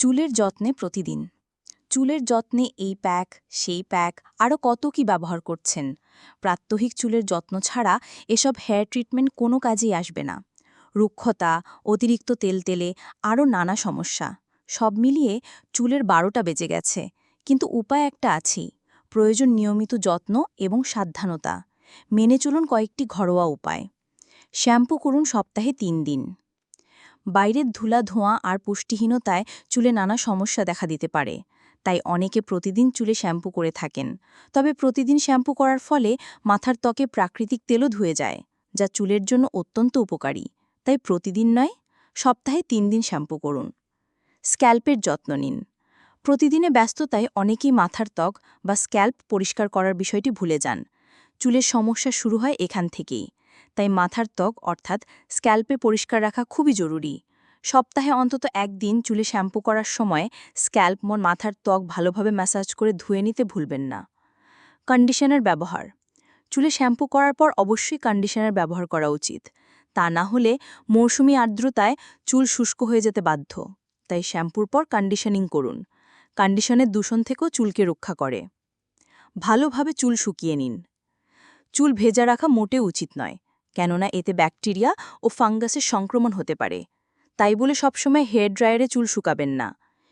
চুলের যত্নে প্রতিদিন। চুলের যত্নে এই প্যাক, সেই প্যাক, আরও কত কি ব্যবহার করছেন। প্রাত্যহিক চুলের যত্ন ছাড়া এসব হেয়ার ট্রিটমেন্ট কোনো কাজেই আসবে না। রুক্ষতা, অতিরিক্ত তেলতেলে, আরও নানা সমস্যা। সব মিলিয়ে চুলের ১২টা বেজে গেছে। কিন্তু উপায় একটা আছেই। প্রয়োজন নিয়মিত যত্ন এবং সাবধানতা। মেনে চলুন কয়েকটি ঘরোয়া উপায়। শ্যাম্পু করুন সপ্তাহে ৩ দিন। বাইরের ধুলা ধোঁয়া আর পুষ্টিহীনতায় চুলে নানা সমস্যা দেখা দিতে পারে, তাই অনেকে প্রতিদিন চুলে শ্যাম্পু করে থাকেন। তবে প্রতিদিন শ্যাম্পু করার ফলে মাথার ত্বকে প্রাকৃতিক তেলও ধুয়ে যায়, যা চুলের জন্য অত্যন্ত উপকারী। তাই প্রতিদিন নয়, সপ্তাহে ৩ দিন শ্যাম্পু করুন। স্ক্যাল্পের যত্ন নিন। প্রতিদিনে ব্যস্ততায় অনেকেই মাথার ত্বক বা স্ক্যাল্প পরিষ্কার করার বিষয়টি ভুলে যান। চুলের সমস্যা শুরু হয় এখান থেকেই। তাই মাথার ত্বক অর্থাৎ স্ক্যাল্পে পরিষ্কার রাখা খুবই জরুরি। সপ্তাহে অন্তত একদিন চুলে শ্যাম্পু করার সময় স্ক্যাল্প মাথার ত্বক ভালোভাবে ম্যাসাজ করে ধুয়ে নিতে ভুলবেন না। কন্ডিশনার ব্যবহার। চুলে শ্যাম্পু করার পর অবশ্যই কন্ডিশনার ব্যবহার করা উচিত। তা না হলে মৌসুমি আর্দ্রতায় চুল শুষ্ক হয়ে যেতে বাধ্য। তাই শ্যাম্পুর পর কন্ডিশনিং করুন। কন্ডিশনের দূষণ থেকেও চুলকে রক্ষা করে। ভালোভাবে চুল শুকিয়ে নিন। চুল ভেজা রাখা মোটেও উচিত নয়, কেননা এতে ব্যাকটেরিয়া ও ফাঙ্গাসের সংক্রমণ হতে পারে। তাই বলে সবসময় হেয়ার ড্রায়ারে চুল শুকাবেন না।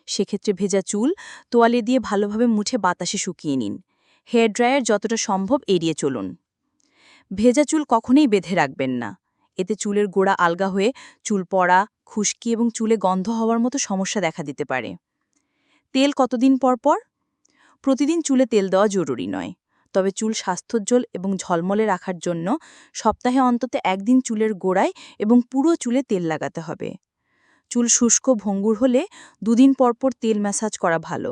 সেক্ষেত্রে ভেজা চুল তোয়ালে দিয়ে ভালোভাবে মুছে বাতাসে শুকিয়ে নিন। হেয়ার ড্রায়ার যতটা সম্ভব এড়িয়ে চলুন। ভেজা চুল কখনোই বেঁধে রাখবেন না। এতে চুলের গোড়া আলগা হয়ে চুল পড়া, খুশকি এবং চুলে গন্ধ হওয়ার মতো সমস্যা দেখা দিতে পারে। তেল কতদিন পর পর? প্রতিদিন চুলে তেল দেওয়া জরুরি নয়। তবে চুল স্বাস্থ্যোজ্জ্বল এবং ঝলমলে রাখার জন্য সপ্তাহে অন্তত একদিন চুলের গোড়ায় এবং পুরো চুলে তেল লাগাতে হবে। চুল শুষ্ক ভঙ্গুর হলে ২ দিন পর পর তেল ম্যাসাজ করা ভালো।